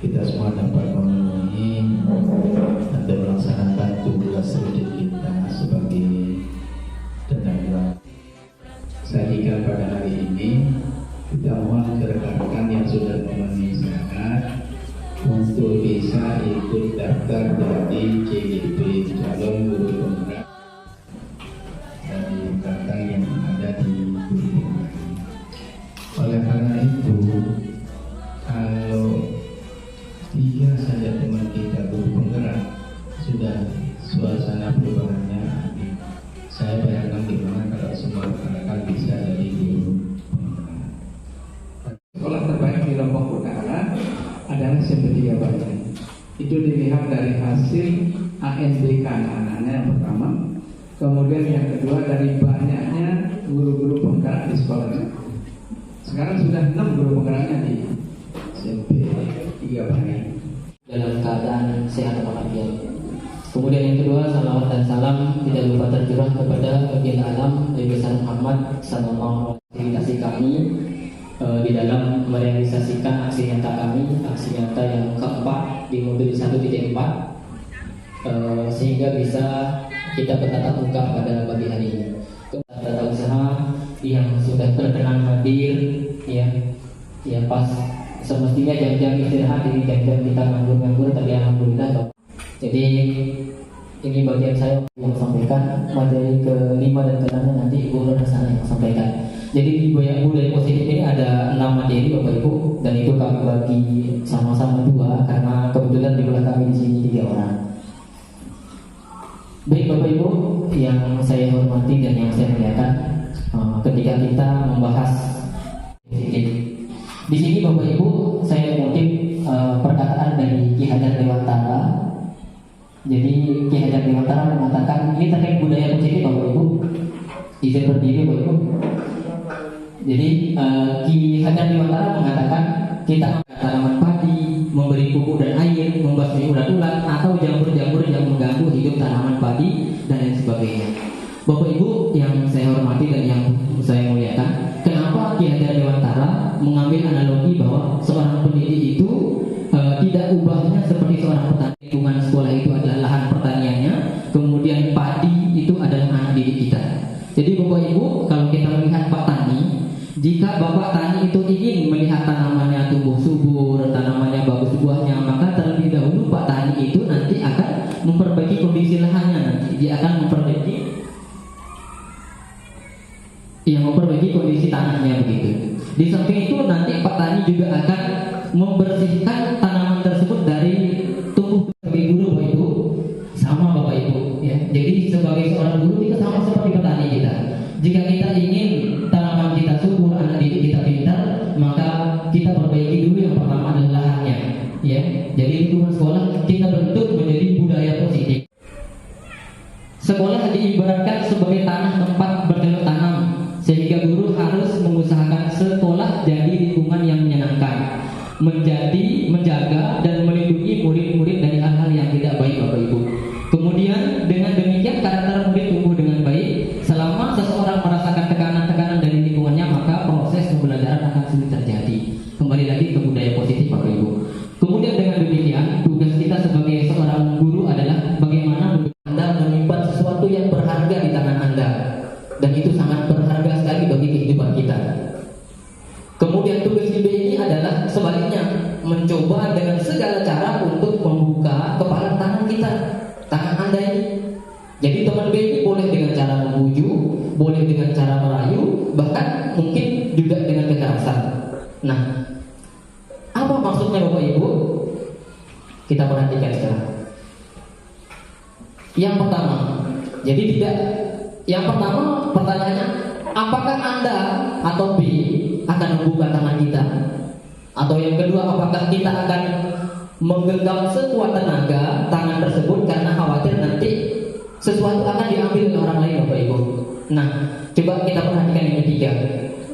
kita semua dapat memenuhi dan melaksanakan tugas rutin kita sebagai tenaga. Sehingga pada hari ini kita mohon ke rekan-rekan yang sudah memenuhi syarat untuk bisa ikut daftar jadi CGP, calon guru penggerak dari belakang yang ada di guru penggerak. Oleh karena itu, kalau 3 saja teman kita guru penggerak sudah suasana perubahannya, saya bayangkan gimana kalau semua rekan-rekan bisa jadi guru penggerak. Sekolah terbaik di Lombok Utara adalah Sembedia Banten. Itu dilihat dari hasil ANBK anak-anaknya yang pertama, kemudian yang kedua dari banyaknya guru-guru penggerak di sekolahnya. Sekarang sudah 6 guru penggeraknya di SMP 3 Banten dalam keadaan sehat walafiat. Kemudian yang kedua, salawat dan salam tidak lupa tercurah kepada baginda alam Nabi besar Muhammad sallallahu alaihi wasallam kami di dalam merealisasikan aksi nyata kami, aksi nyata yang keempat di mobil 1.4, sehingga bisa kita bertatap muka pada pagi hari ini. Tata usaha yang sudah berkenan hadir, ya pas semestinya jam-jam istirahat ini jam-jam kita nganggur-nganggur, tapi alhamdulillah. Jadi ini bagian saya yang sampaikan, materi ke-5 dan ke-6 nanti Ibu Nur Hasanah yang sampaikan. Jadi di budaya positif ini ada 6 materi Bapak Ibu, dan itu kami bagi sama-sama 2 karena kebetulan di belakang kami di sini 3 orang. Baik Bapak Ibu yang saya hormati dan yang saya muliakan, ketika kita membahas positif, di sini Bapak Ibu saya mengutip perkataan dari Ki Hajar Dewantara. Jadi Ki Hajar Dewantara mengatakan ini terkait budaya positif Bapak Ibu. Izin berdiri Bapak Ibu. Jadi Ki Hajar Dewantara mengatakan kita tanaman padi, memberi pupuk dan air, membasmi ulat-ulat atau jamur-jamur yang mengganggu hidup tanaman padi dan lain sebagainya. Bapak Ibu yang saya hormati dan yang saya muliakan, kenapa Ki Hajar Dewantara mengambil analogi bahwa seorang pendidik itu tidak ubahnya seperti seorang petani? Lingkungan sekolah itu adalah lahan pertaniannya, kemudian padi itu adalah anak didik kita. Jadi Bapak Ibu, kalau kita melihat Pak Tani, jika Bapak Tani itu ingin melihat tanamannya tumbuh subur, tanamannya bagus buahnya, maka terlebih dahulu Pak Tani itu nanti akan memperbaiki kondisi lahannya. Nanti dia akan memperbaiki kondisi tanahnya begitu. Di samping itu nanti Pak Tani juga akan membersihkan tanaman tersebut dari tumbuh. Sebagai guru Bapak Ibu, sama Bapak Ibu ya. Jadi sebagai seorang guru kita sama seperti petani kita. Jika kita ingin tanaman kita subur, anak didik kita pintar, maka kita perbaiki dulu yang pertama adalah lahannya ya. Jadi lingkungan sekolah kita bentuk menjadi budaya positif. Sekolah diibaratkan sebagai tanah tempat bercocok tanam, sehingga guru harus mengusahakan sekolah jadi lingkungan yang menyenangkan, menjaga dan melindungi murid-murid dari hal-hal yang tidak baik Bapak Ibu. Kemudian dengan demikian karakter murid tumbuh dengan baik. Selama seseorang merasakan tekanan-tekanan dari lingkungannya, maka proses pembelajaran akan sulit terjadi. Kembali lagi ke budaya positif Bapak Ibu. Kemudian dengan demikian tugas kita sebagai seorang guru adalah bagaimana Anda menyimpan sesuatu yang berharga di tangan Anda, dan itu sangat berharga sekali bagi kehidupan kita. Kemudian tugas B ini adalah sebaliknya, mencoba dengan segala cara untuk membuka kepala tangan kita, tangan Anda ini. Jadi teman B ini boleh dengan cara membujuk, boleh dengan cara merayu, bahkan mungkin juga dengan kekerasan. Nah, apa maksudnya Bapak Ibu? Kita perhatikan sekarang. Yang pertama, jadi tidak. Yang pertama pertanyaannya, apakah Anda atau B akan membuka tangan kita? Atau yang kedua, apakah kita akan menggenggam sekuat tenaga tangan tersebut karena khawatir nanti sesuatu akan diambil oleh orang lain Bapak Ibu? Nah, coba kita perhatikan yang ketiga.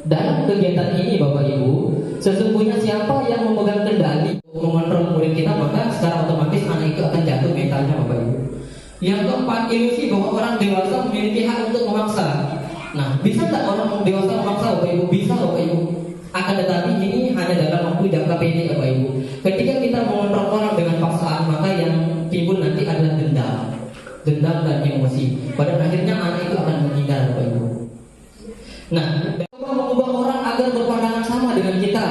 Dalam kegiatan ini Bapak Ibu, sesungguhnya siapa yang memegang kendali mengontrol murid kita, maka secara otomatis anak itu akan jatuh mentalnya Bapak Ibu. Yang keempat, ilusi bahwa orang dewasa memiliki hak untuk memaksa. Nah, bisa tak orang dewasa memaksa Bapak Ibu? Bisa Bapak Ibu. Akan tetapi ini hanya dalam waktu jangka pendek Bapak Ibu. Ketika kita mau dendam dan emosi. Pada akhirnya anak itu akan menghindar, Bapak Ibu. Nah, coba mengubah orang agar berpandangan sama dengan kita,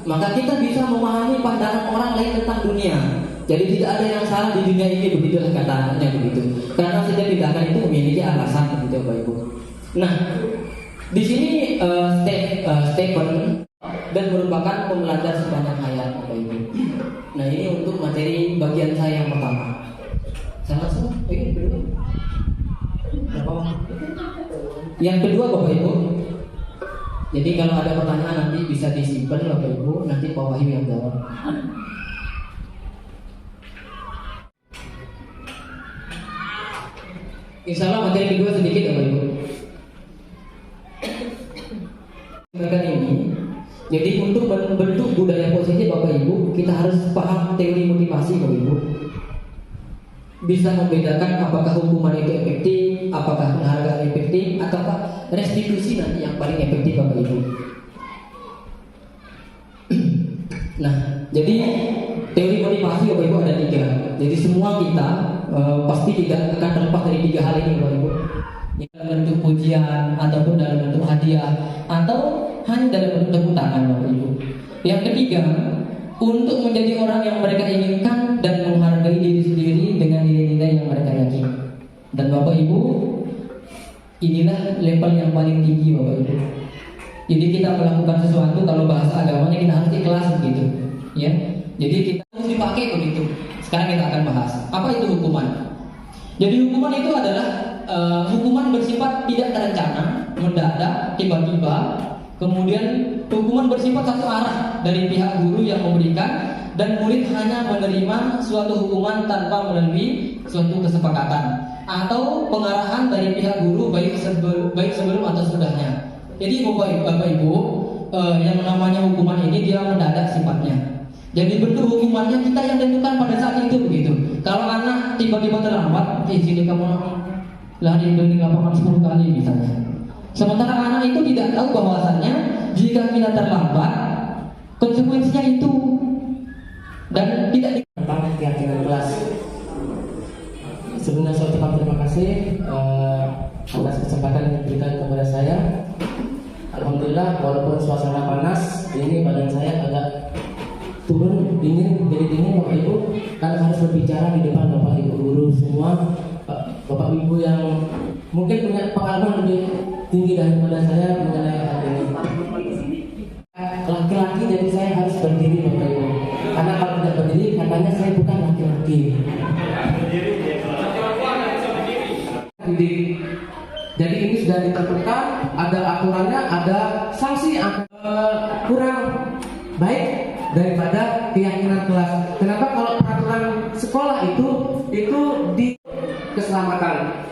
maka kita bisa memahami pandangan orang lain tentang dunia. Jadi tidak ada yang salah di dunia ini, begitulah kataannya begitu. Karena setiap tindakan itu memiliki alasan, begitu Bapak Ibu. Nah, di sini Stephen dan merupakan pembelajar sepanjang hayat, Bapak Ibu. Nah, ini untuk materi bagian saya yang pertama. Salah semua. Ini kedua. Yang kedua, Bapak Ibu. Jadi kalau ada pertanyaan nanti bisa disimpan, Bapak Ibu. Nanti Pak Wahyu yang jawab. Insya Allah materi kedua sedikit, Bapak Ibu. Mereka ini. Jadi untuk membentuk budaya positif, Bapak Ibu, kita harus paham teori motivasi, Bapak Ibu. Bisa membedakan apakah hukuman itu efektif, apakah penghargaan efektif, ataukah restitusi nanti yang paling efektif, Bapak Ibu. Nah, jadi teori motivasi, Bapak Ibu, ada 3. Jadi semua kita pasti tidak akan terlepas dari 3 hal ini, Bapak Ibu. Dalam bentuk pujian, ataupun dalam bentuk hadiah, atau hanya dalam bentuk tepuk tangan, Bapak Ibu. Yang ketiga, untuk menjadi orang yang mereka inginkan dan menghargai diri sendiri dengan nilai-nilai yang mereka yakini. Dan Bapak Ibu, inilah level yang paling tinggi, Bapak Ibu. Jadi kita melakukan sesuatu, kalau bahasa agamanya kita harus ikhlas begitu, ya. Jadi kita harus dipakai begitu. Sekarang kita akan bahas apa itu hukuman. Jadi hukuman itu adalah hukuman bersifat tidak terencana, mendadak, tiba-tiba. Kemudian hukuman bersifat satu arah dari pihak guru yang memberikan, dan murid hanya menerima suatu hukuman tanpa melalui suatu kesepakatan atau pengarahan dari pihak guru baik sebelum atau sesudahnya. Jadi Bapak Ibu, yang namanya hukuman ini dia mendadak sifatnya. Jadi bentuk hukumannya kita yang tentukan pada saat itu begitu. Kalau anak tiba-tiba terlambat, sini kamu lari keliling lapangan 10 kali misalnya. Sementara anak itu tidak tahu bahwasannya jika kita terlambat, konsekuensinya itu, dan tidak tentang keyakinan kelas. Sebelumnya saya ucapkan terima kasih atas kesempatan yang diberikan kepada saya. Alhamdulillah, walaupun suasana panas, ini badan saya agak turun, jadi dingin, Bapak Ibu, karena harus berbicara di depan Bapak Ibu guru semua, Bapak Ibu yang mungkin punya pengalaman lebih tinggi daripada saya mengenai hal ini. Laki-laki, jadi saya harus berdiri, Bapak Ibu. Karena kalau tidak berdiri, katanya saya bukan laki-laki. Jadi ini sudah ditentukan, ada aturannya, ada sanksi yang kurang baik daripada keyakinan kelas. Kenapa? Kalau peraturan sekolah itu di keselamatan.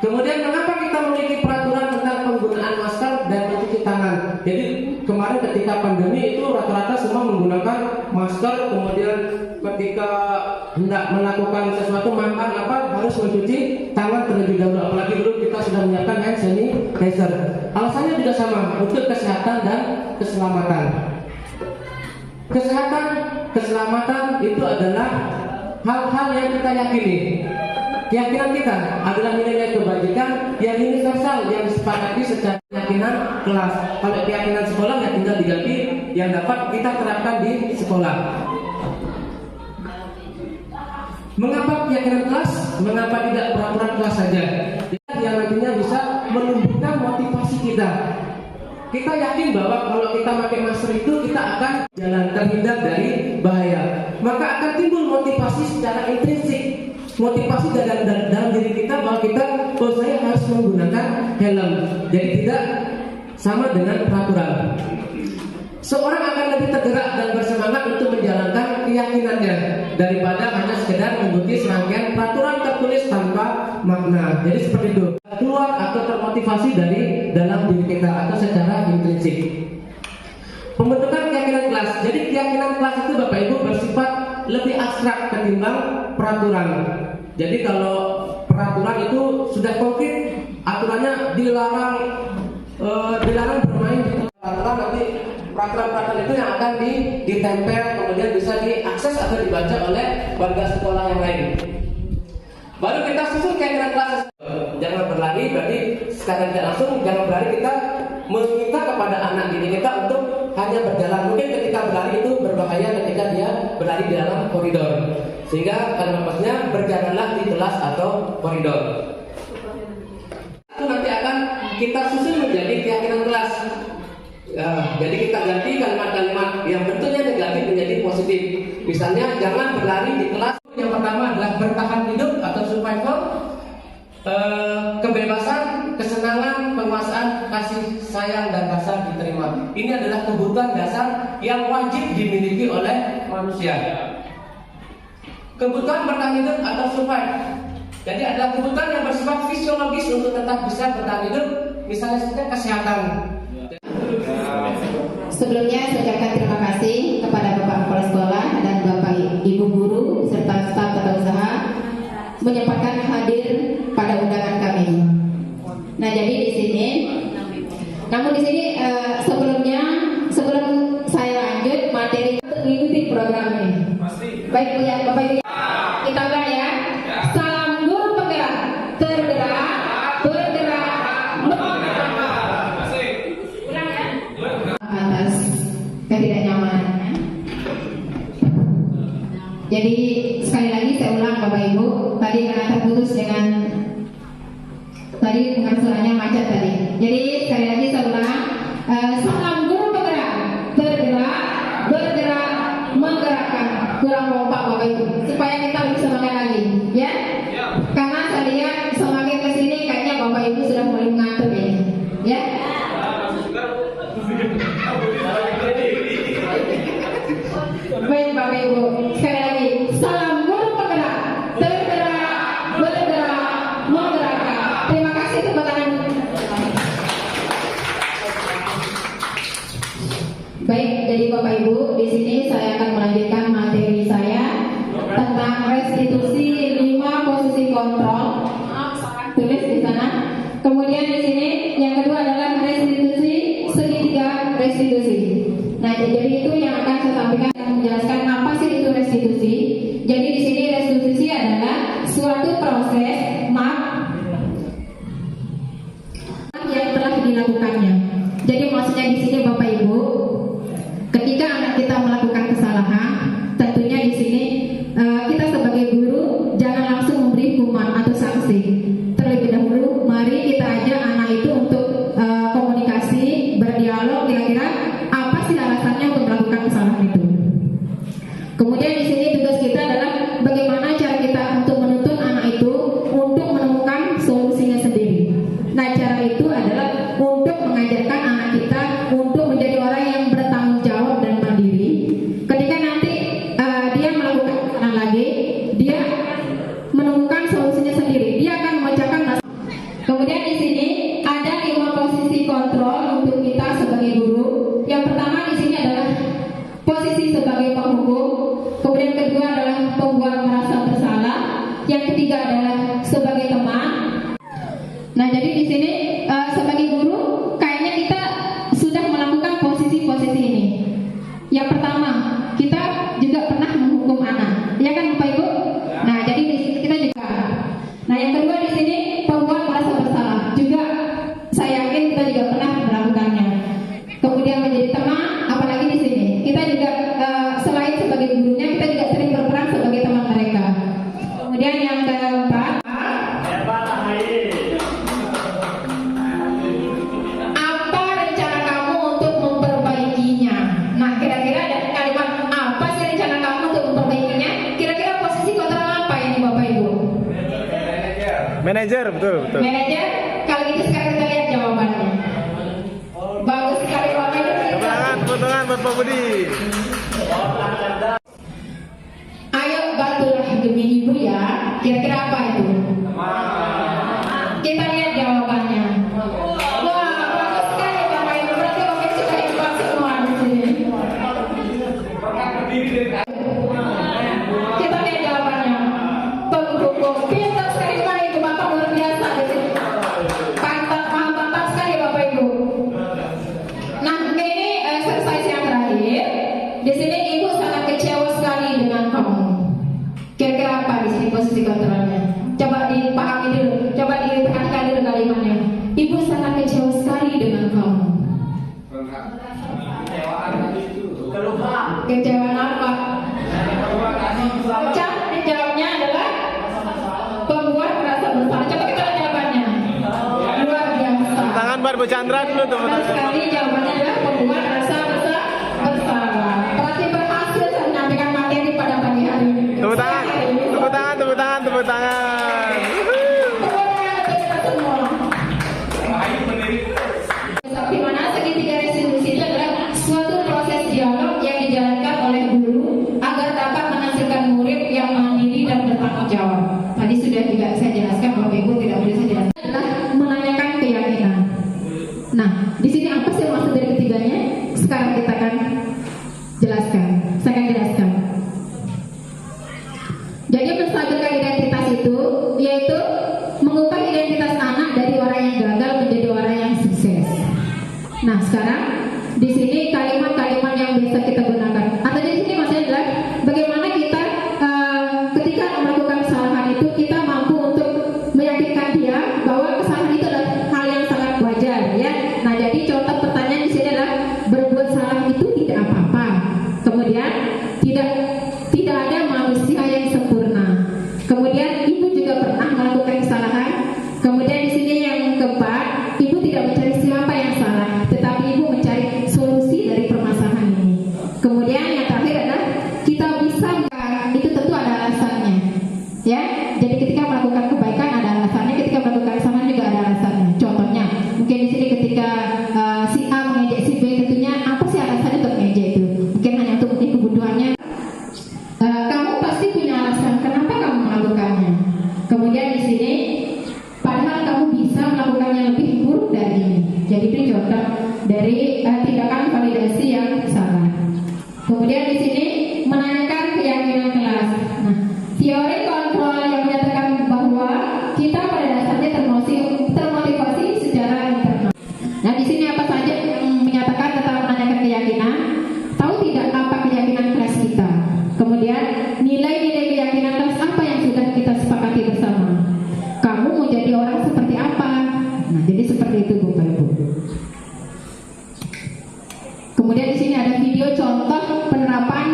Kemudian mengapa kita memiliki peraturan tentang penggunaan masker dan mencuci tangan? Jadi kemarin ketika pandemi itu rata-rata semua menggunakan masker, kemudian ketika hendak melakukan sesuatu makan harus mencuci tangan terlebih dahulu. Apalagi dulu kita sudah menyiapkan hand sanitizer. Alasannya juga sama, untuk kesehatan dan keselamatan. Kesehatan, keselamatan itu adalah hal-hal yang kita yakini. Keyakinan kita adalah nilai-nilai kebajikan yang universal yang disepakati secara keyakinan kelas. Kalau keyakinan sekolah ya tinggal diganti yang dapat kita terapkan di sekolah. Mengapa keyakinan kelas? Mengapa tidak peraturan kelas saja? Yang nantinya bisa menumbuhkan motivasi kita. Kita yakin bahwa kalau kita pakai masker itu kita akan jalan terhindar dari bahaya. Maka akan timbul motivasi secara intrinsik. Motivasi dalam diri kita bahwa saya harus menggunakan helm. Jadi tidak sama dengan peraturan. Seorang akan lebih tergerak dan bersemangat untuk menjalankan keyakinannya daripada hanya sekedar mengikuti serangkaian peraturan tertulis tanpa makna. Jadi seperti itu, keluar atau termotivasi dari dalam diri kita atau secara intrinsik. Pembentukan keyakinan kelas. Jadi keyakinan kelas itu Bapak Ibu bersifat lebih abstrak ketimbang peraturan. Jadi kalau peraturan itu sudah konkret, aturannya dilarang bermain di peraturan, nanti peraturan-peraturan itu yang akan ditempel, kemudian bisa diakses atau dibaca oleh warga sekolah yang lain. Baru kita susun kegiatan kelas. Jangan berlari, berarti secara tidak langsung jangan berlari, kita meminta kepada anak didik kita untuk hanya berjalan. Mungkin ketika berlari itu berbahaya ketika dia berlari di dalam koridor. Sehingga kalimatnya berjalanlah di kelas atau koridor. Itu nanti akan kita susun menjadi keyakinan kelas. Jadi kita ganti kalimat-kalimat yang bentuknya negatif menjadi positif. Misalnya jangan berlari di kelas. Yang pertama adalah bertahan hidup atau survival, kebebasan, kesenangan, penguasaan, kasih sayang dan rasa diterima. Ini adalah kebutuhan dasar yang wajib dimiliki oleh manusia. Kebutuhan bertahan hidup atau survive. Jadi adalah kebutuhan yang bersifat fisiologis untuk tetap bisa bertahan hidup. Misalnya seperti kesehatan. Sebelumnya saya ucapkan terima kasih kepada Bapak Kepala Sekolah dan Bapak Ibu Guru serta staf tata usaha menyempatkan hadir pada undangan kami. Nah, jadi di sini, namun di sini sebelum saya lanjut materi untuk mengikuti program ini. Baik Bu ya, Bapak Ibu. Kita ulang ya. Salam guru penggerak, tergerak, bergerak, menggerak. Ulang ya. Atas ketidaknyamanannya. Jadi sekali lagi saya ulang Bapak Ibu, tadi karena terputus dengan suaranya macet tadi. Jadi sekali lagi saya ulang, salam guru penggerak, tergerak, bergerak, menggerakkan. Kurang lompat Bapak Ibu, supaya kita lebih semangat lagi, ya. Karena saya lihat semakin kesini kayaknya Bapak Ibu sudah mulai mengantuk ya. Baik Bapak Ibu, sekali lagi salam guru penggerak, tergerak, bergerak, menggerakkan. Terima kasih tepuk tangan. Baik, jadi Bapak Ibu, di sini saya akan melanjutkan materi saya tentang restitusi 5 posisi kontrol. Tulis di sana. Kemudian di sini yang kedua adalah restitusi segitiga restitusi. Nah, jadi itu yang akan saya sampaikan, menjelaskan apa sih itu restitusi. Jadi di sini restitusi adalah suatu proses yang telah dilakukannya. Jadi maksudnya di sini Bapak Ibu, ketika anak kita melakukan kesalahan, tentunya di sini kita sebagai guru jangan langsung memberi hukuman atau sanksi. Terlebih dahulu, mari kita ajak anak itu untuk komunikasi, berdialog, kira-kira apa sih alasannya untuk melakukan kesalahan itu. Kemudian di sini tugas kita adalah bagaimana cara kita untuk menuntun anak itu untuk menemukan solusinya sendiri. Nah, cara itu adalah untuk mengajarkan anak kita untuk menjadi orang yang bertanggung jawab dan mandiri. Ketika nanti dia melakukan kesalahan lagi, dia menemukan solusinya sendiri. Dia akan memecahkan masalah. Kemudian di sini ada 5 posisi kontrol untuk kita sebagai guru. Yang pertama di sini adalah posisi sebagai penghukum. Kemudian kedua adalah pembuat merasa bersalah. Yang ketiga adalah sebagai teman. Nah, jadi di sini sebagai guru kayaknya kita sudah melakukan posisi-posisi ini. Yang pertama, kita juga pernah menghukum anak, ya kan Bapak Ibu? Nah, jadi di sini kita juga. Nah, yang kedua di sini pembuat merasa bersalah. Juga saya yakin kita juga pernah melakukannya. Kemudian menjadi teman, apalagi di sini kita juga selain sebagai gurunya, kita juga sering berperan sebagai teman mereka. Kemudian yang keempat, apa rencana kamu untuk memperbaikinya? Nah, kira-kira ada kalimat apa sih rencana kamu untuk memperbaikinya? Kira-kira posisi kontrol apa ini Bapak Ibu? Manajer, betul. Manajer. Kalau gitu sekarang kita lihat jawabannya. Bagus sekali Bapak Ibu. Tepuk tangan buat Pak Budi. Ayo bantulah demi ibu ya. Kira-kira apa itu? Kita lihat jawabannya. Wah, bagus sekali Bapak Ibu. Berarti Bapak Ibu suka hebat semua di sini. Kita lihat jawabannya. Penghukum. Pintar sekali Bapak Ibu. Bapak luar biasa di sini. Mantap sekali Bapak Ibu. Nah, ini exercise yang terakhir. Di sini ibu sangat kecewa sekali dengan kamu. Kira-kira apa di sini posisi kontrolnya? Coba dipahami dulu, coba diperhatikan dulu kalimatnya. Ibu sangat kecewa sekali dengan kamu. Kecewaan apa? Jawabnya adalah pembuat merasa bersalah. Coba kita lihat jawabannya. Luar biasa. Tangan buat Bu Chandra dulu tuh. Benar sekali, jawabannya adalah pembuat rasa bersalah. Berarti berhasil saya menyampaikan materi pada pagi hari ini. Tepuk tangan, tepuk tangan, tepuk tangan, tepuk tangan. Di mana segitiga resolusi itu adalah suatu proses dialog yang dijalankan oleh guru agar dapat menghasilkan murid yang mandiri dan bertanggung jawab. Tadi sudah juga saya jelaskan, Bapak Ibu tidak boleh saya jelaskan, adalah menanyakan keyakinan. Nah, di sini apa sih maksud dari ketiganya? Sekarang kita akan jelaskan. Saya akan jelaskan. Jadi menstabilkan identitas itu yaitu mengubah identitas anak dari orang yang gagal menjadi orang yang sukses. Nah, sekarang di sini kalimat-kalimat yang bisa kita gunakan. Atau di sini maksudnya adalah bagaimana kita ketika melakukan kesalahan itu kita mampu untuk meyakinkan dia bahwa kesalahan itu adalah hal yang sangat wajar, ya. Nah, jadi contoh pertanyaan di sini adalah berbuat salah itu tidak apa-apa. Kemudian tidak ada manusia yang sempurna. Kemudian ibu juga pernah melakukan kesalahan. Kemudian di sini yang keempat, ibu tidak mencari siapa yang salah, tetapi ibu mencari solusi dari permasalahan ini. Kemudian yang terakhir adalah kita bisa, itu tentu ada alasannya, ya. Jadi ketika melakukan kebaikan ada alasannya, ketika melakukan kesalahan juga ada alasannya. Contohnya, mungkin di sini ketika si A mengejek si B, tentunya apa sih alasannya untuk mengejek itu? Mungkin hanya untuk kebutuhannya. Kamu pasti punya alasan kenapa kamu melakukannya. Kemudian di sini, padahal kamu bisa melakukannya lebih buruk dari ini. Jadi itu contoh dari tindakan validasi yang salah. Kemudian di sini menanyakan keyakinan kelas. Nah, teori kontrol yang menyatakan bahwa kita pada dasarnya termotivasi secara internal. Nah, di sini apa saja yang menyatakan tentang menanyakan keyakinan? Tahu tidak apa keyakinan kelas kita? Kemudian nilai-nilai keyakinan kelas apa yang sudah kita sepakati bersama? Kamu mau jadi orang seperti apa? Nah, jadi seperti itu Bapak Ibu. Kemudian di sini ada video contoh penerapan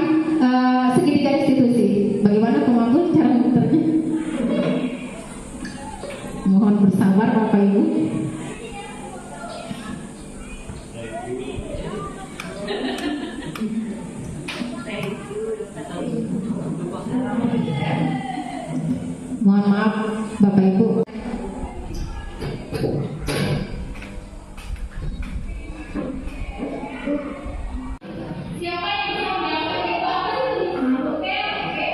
segitiga restitusi. Bagaimana pemampu cara memutarnya? Mohon bersabar Bapak Ibu. Mohon maaf Bapak Ibu. Siapa yang bisa menjawab itu apa sih? Oke.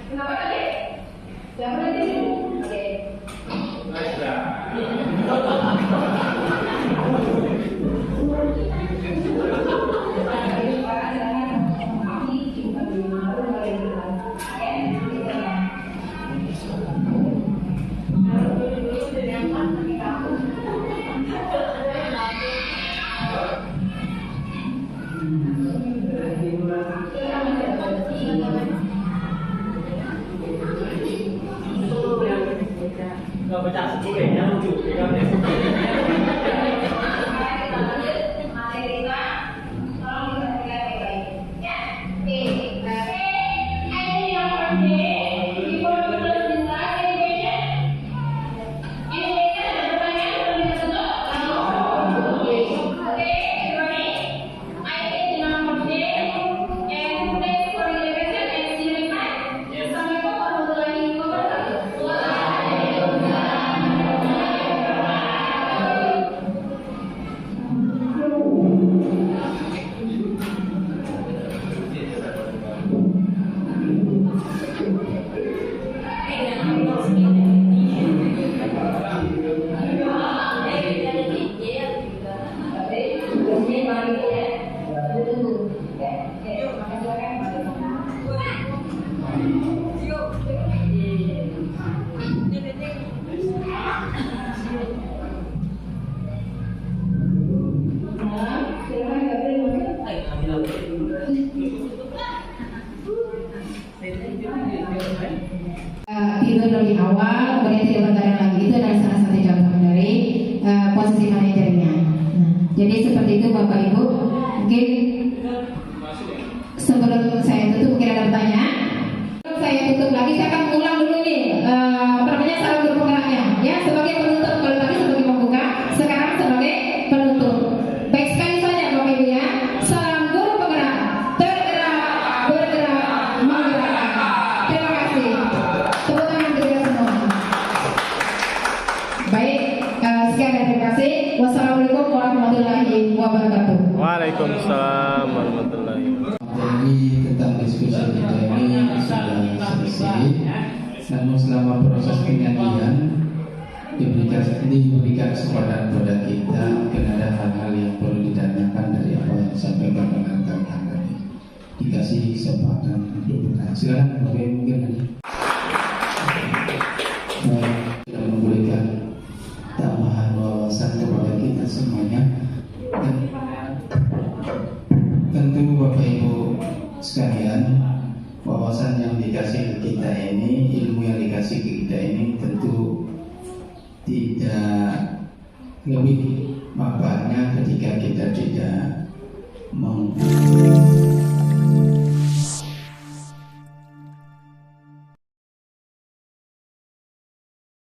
Kenapa tadi? Siapa tadi? Oke. Nggak baca sebelumnya lucu, lebih awal, kemudian tidak bergadang lagi. Itu adalah salah satu contoh dari posisi manajernya. Nah, jadi seperti itu Bapak Ibu. Mungkin sebelum saya tutup, mungkin ada pertanyaan. Saya tutup lagi, saya akan mengulang dulu nih salam guru penggeraknya. Ya, sebagai penutup, kalau tadi sebagai pembuka, sekarang sebagai penutup. Baik sekali saja Bapak Ibu ya. Salam guru penggerak, tergerak, bergerak, menggerakkan. Terima kasih. Tepuk tangan kita semua. Baik, sekian dan terima kasih. Wassalamualaikum warahmatullahi wabarakatuh. Waalaikumsalam warahmatullahi wabarakatuh. Materi tentang diskusi kita ini sudah selesai. Namun selama proses pengkajian diberikan kesempatan kepada kita, mungkin ada hal-hal yang perlu ditanyakan dari apa yang disampaikan oleh rekan-rekan tadi. Dikasih kesempatan untuk bertanya. Silakan Bapak Ibu, mungkin ada. Kita memberikan tambahan wawasan kepada kita semuanya. Dan tentu Bapak Ibu sekalian, wawasan yang dikasih ke kita ini, ilmu yang dikasih ke kita ini tentu tidak lebih manfaat